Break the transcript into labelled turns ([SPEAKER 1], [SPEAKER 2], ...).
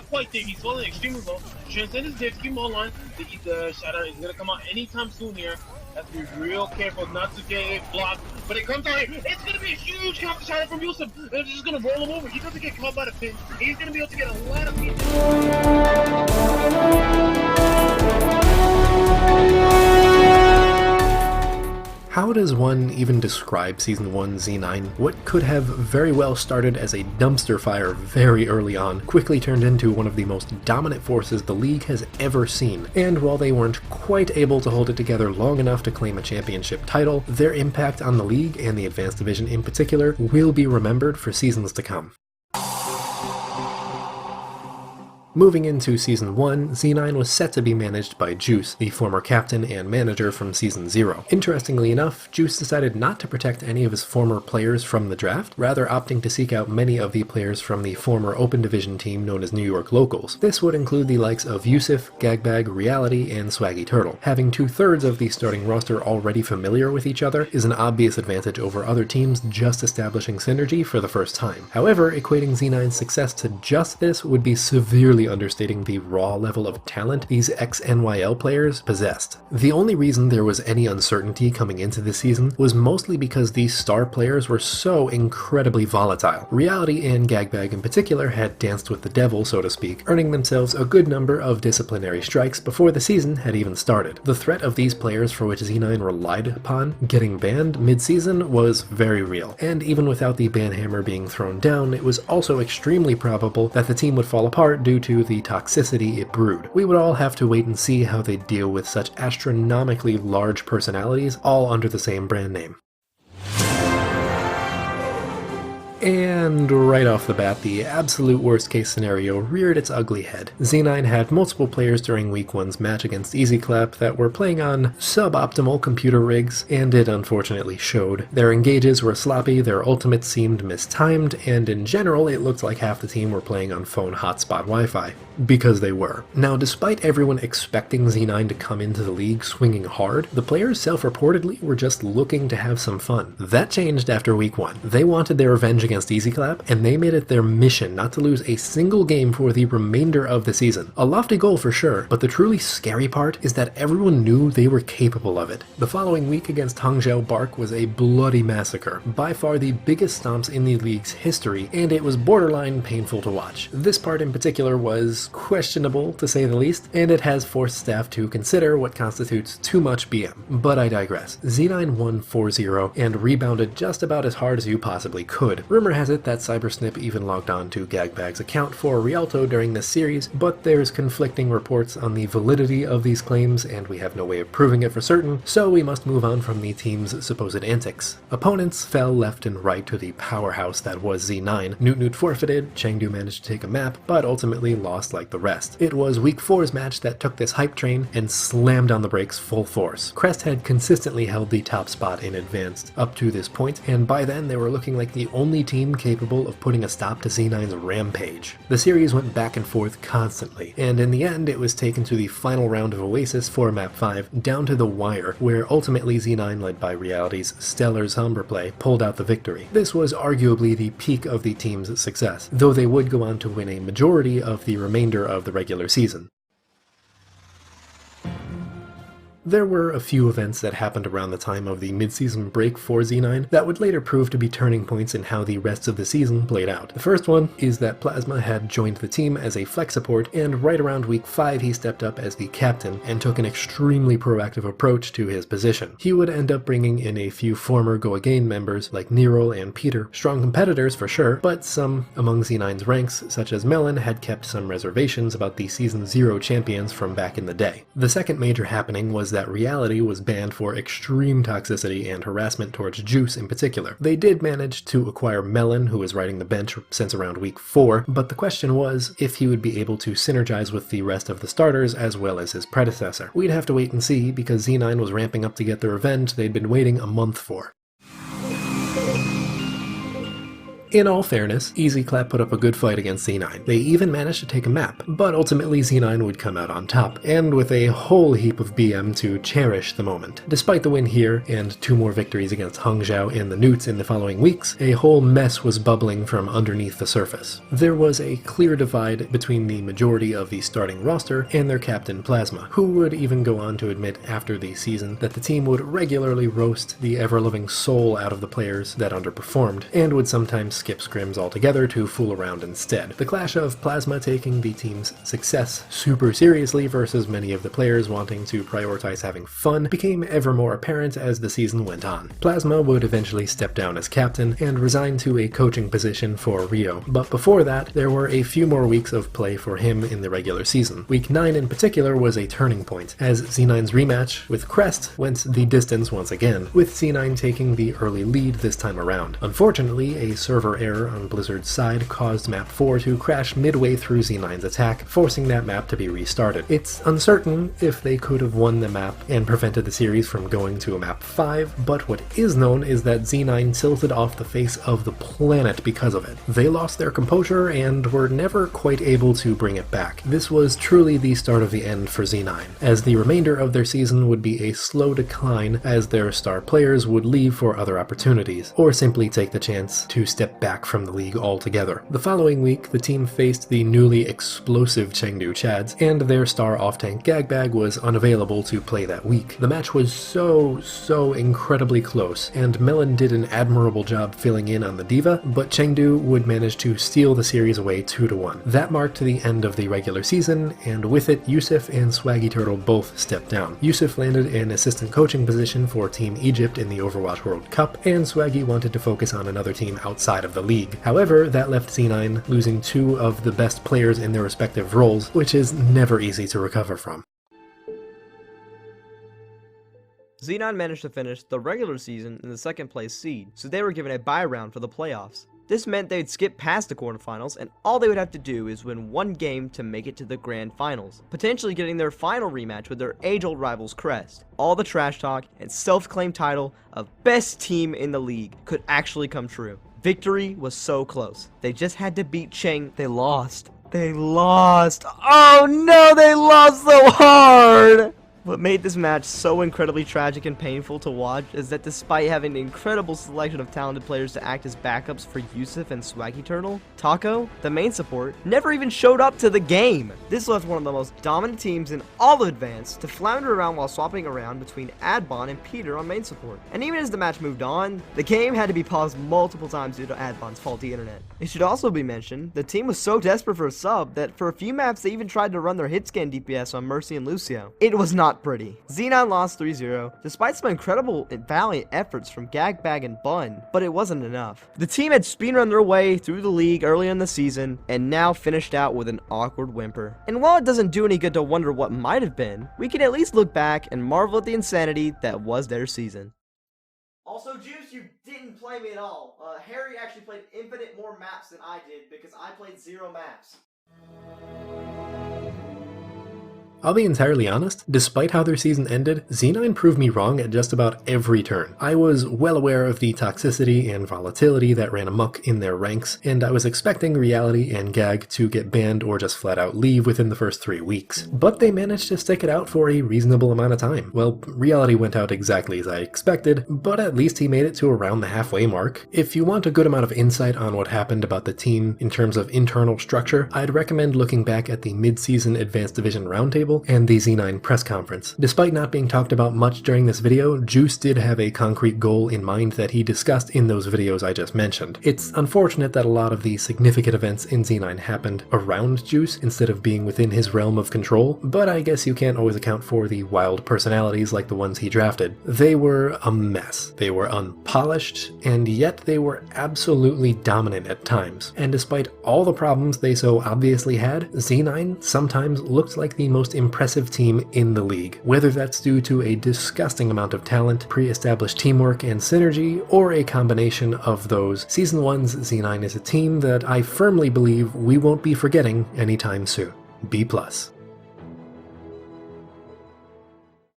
[SPEAKER 1] quite there. He's falling extremely low. Transcend is there to keep him online. The shatter is going to come out anytime soon here. Have to be real careful not to get it blocked. But it comes out here. It's going to be a huge counter shatter from Yusuf. They're just going to roll him over. He doesn't get caught by the pin. He's going to be able to get a lot of people.
[SPEAKER 2] How does one even describe Season 1 Z9? What could have very well started as a dumpster fire very early on quickly turned into one of the most dominant forces the league has ever seen, and while they weren't quite able to hold it together long enough to claim a championship title, their impact on the league, and the Advanced Division in particular, will be remembered for seasons to come. Moving into Season 1, Z9 was set to be managed by Juice, the former captain and manager from Season 0. Interestingly enough, Juice decided not to protect any of his former players from the draft, rather opting to seek out many of the players from the former Open Division team known as New York Locals. This would include the likes of Yusuf, Gagbag, Reality, and Swaggy Turtle. Having 2/3 of the starting roster already familiar with each other is an obvious advantage over other teams just establishing synergy for the first time. However, equating Z9's success to just this would be severely understating the raw level of talent these ex-NYL players possessed. The only reason there was any uncertainty coming into this season was mostly because these star players were so incredibly volatile. Reality and Gagbag in particular had danced with the devil, so to speak, earning themselves a good number of disciplinary strikes before the season had even started. The threat of these players for which Z9 relied upon getting banned mid-season was very real, and even without the ban hammer being thrown down, it was also extremely probable that the team would fall apart due to the toxicity it brewed. We would all have to wait and see how they deal with such astronomically large personalities all under the same brand name. And right off the bat, the absolute worst case scenario reared its ugly head. Z9 had multiple players during Week 1's match against EasyClap that were playing on suboptimal computer rigs, and it unfortunately showed. Their engages were sloppy, their ultimates seemed mistimed, and in general it looked like half the team were playing on phone hotspot Wi-Fi. Because they were. Now, despite everyone expecting Z9 to come into the league swinging hard, the players self-reportedly were just looking to have some fun. That changed after Week 1. They wanted their revenge against EasyClap, and they made it their mission not to lose a single game for the remainder of the season. A lofty goal for sure, but the truly scary part is that everyone knew they were capable of it. The following week against Hangzhou Bark was a bloody massacre, by far the biggest stomps in the league's history, and it was borderline painful to watch. This part in particular was questionable, to say the least, and it has forced staff to consider what constitutes too much BM. But I digress. Z9 won 4-0 and rebounded just about as hard as you possibly could. Rumor has it that Cybersnip even logged on to Gagbag's account for Rialto during this series, but there's conflicting reports on the validity of these claims, and we have no way of proving it for certain, so we must move on from the team's supposed antics. Opponents fell left and right to the powerhouse that was Z9. Newt forfeited, Chengdu managed to take a map, but ultimately lost like the rest. It was Week 4's match that took this hype train and slammed on the brakes full force. Crest had consistently held the top spot in Advanced up to this point, and by then they were looking like the only team capable of putting a stop to Z9's rampage. The series went back and forth constantly, and in the end it was taken to the final round of Oasis for Map 5, down to the wire, where ultimately Z9, led by Reality's stellar Zomber play, pulled out the victory. This was arguably the peak of the team's success, though they would go on to win a majority of the remainder of the regular season. There were a few events that happened around the time of the mid-season break for Z9 that would later prove to be turning points in how the rest of the season played out. The first one is that Plasma had joined the team as a flex support, and right around Week 5 he stepped up as the captain and took an extremely proactive approach to his position. He would end up bringing in a few former Go Again members like Nero and Peter, strong competitors for sure, but some among Z9's ranks, such as Melon, had kept some reservations about the Season 0 champions from back in the day. The second major happening was that Reality was banned for extreme toxicity and harassment towards Juice in particular. They did manage to acquire Melon, who was riding the bench since around Week 4, but the question was if he would be able to synergize with the rest of the starters as well as his predecessor. We'd have to wait and see, because Z9 was ramping up to get the revenge they'd been waiting a month for. In all fairness, EasyClap put up a good fight against Z9. They even managed to take a map, but ultimately Z9 would come out on top, and with a whole heap of BM to cherish the moment. Despite the win here, and 2 more victories against Hangzhou and the Newts in the following weeks, a whole mess was bubbling from underneath the surface. There was a clear divide between the majority of the starting roster and their captain Plasma, who would even go on to admit after the season that the team would regularly roast the ever-loving soul out of the players that underperformed, and would sometimes skip scrims altogether to fool around instead. The clash of Plasma taking the team's success super seriously versus many of the players wanting to prioritize having fun became ever more apparent as the season went on. Plasma would eventually step down as captain and resign to a coaching position for Rio, but before that, there were a few more weeks of play for him in the regular season. Week 9 in particular was a turning point, as Z9's rematch with Crest went the distance once again, with Z9 taking the early lead this time around. Unfortunately, a server error on Blizzard's side caused map 4 to crash midway through Z9's attack, forcing that map to be restarted. It's uncertain if they could have won the map and prevented the series from going to a map 5, but what is known is that Z9 tilted off the face of the planet because of it. They lost their composure and were never quite able to bring it back. This was truly the start of the end for Z9, as the remainder of their season would be a slow decline as their star players would leave for other opportunities, or simply take the chance to step back from the league altogether. The following week, the team faced the newly explosive Chengdu Chads, and their star off-tank Gagbag was unavailable to play that week. The match was so incredibly close, and Melon did an admirable job filling in on the Diva, but Chengdu would manage to steal the series away 2-1. That marked the end of the regular season, and with it, Yusuf and Swaggy Turtle both stepped down. Yusuf landed an assistant coaching position for Team Egypt in the Overwatch World Cup, and Swaggy wanted to focus on another team outside of the league. However, that left Z9 losing 2 of the best players in their respective roles, which is never easy to recover from.
[SPEAKER 3] Z9 managed to finish the regular season in the 2nd place seed, so they were given a bye round for the playoffs. This meant they'd skip past the quarterfinals, and all they would have to do is win 1 game to make it to the grand finals, potentially getting their final rematch with their age-old rivals Crest. All the trash talk and self-claimed title of best team in the league could actually come true. Victory was so close. They just had to beat Cheng. They lost. They lost. Oh no, they lost so hard! What made this match so incredibly tragic and painful to watch is that despite having an incredible selection of talented players to act as backups for Yusuf and Swaggy Turtle, Taco, the main support, never even showed up to the game. This left one of the most dominant teams in all of Advanced to flounder around while swapping around between Adbon and Peter on main support. And even as the match moved on, the game had to be paused multiple times due to Adbon's faulty internet. It should also be mentioned, the team was so desperate for a sub that for a few maps they even tried to run their hitscan DPS on Mercy and Lucio. It was not pretty. Z9 lost 3-0, despite some incredible and valiant efforts from Gagbag and Bun, but it wasn't enough. The team had speedrun their way through the league early in the season, and now finished out with an awkward whimper. And while it doesn't do any good to wonder what might have been, we can at least look back and marvel at the insanity that was their season. Also, Juice, you didn't play me at all. Harry actually played infinite more maps than I did, because I played 0 maps.
[SPEAKER 2] I'll be entirely honest, despite how their season ended, Z9 proved me wrong at just about every turn. I was well aware of the toxicity and volatility that ran amok in their ranks, and I was expecting Reality and Gag to get banned or just flat out leave within the first 3 weeks. But they managed to stick it out for a reasonable amount of time. Well, Reality went out exactly as I expected, but at least he made it to around the halfway mark. If you want a good amount of insight on what happened about the team in terms of internal structure, I'd recommend looking back at the mid-season Advanced Division Roundtable and the Z9 press conference. Despite not being talked about much during this video, Juice did have a concrete goal in mind that he discussed in those videos I just mentioned. It's unfortunate that a lot of the significant events in Z9 happened around Juice instead of being within his realm of control, but I guess you can't always account for the wild personalities like the ones he drafted. They were a mess. They were unpolished, and yet they were absolutely dominant at times. And despite all the problems they so obviously had, Z9 sometimes looked like the most impressive team in the league, whether that's due to a disgusting amount of talent, pre-established teamwork and synergy, or a combination of those. Season 1's Z9 is a team that I firmly believe we won't be forgetting anytime soon. B+.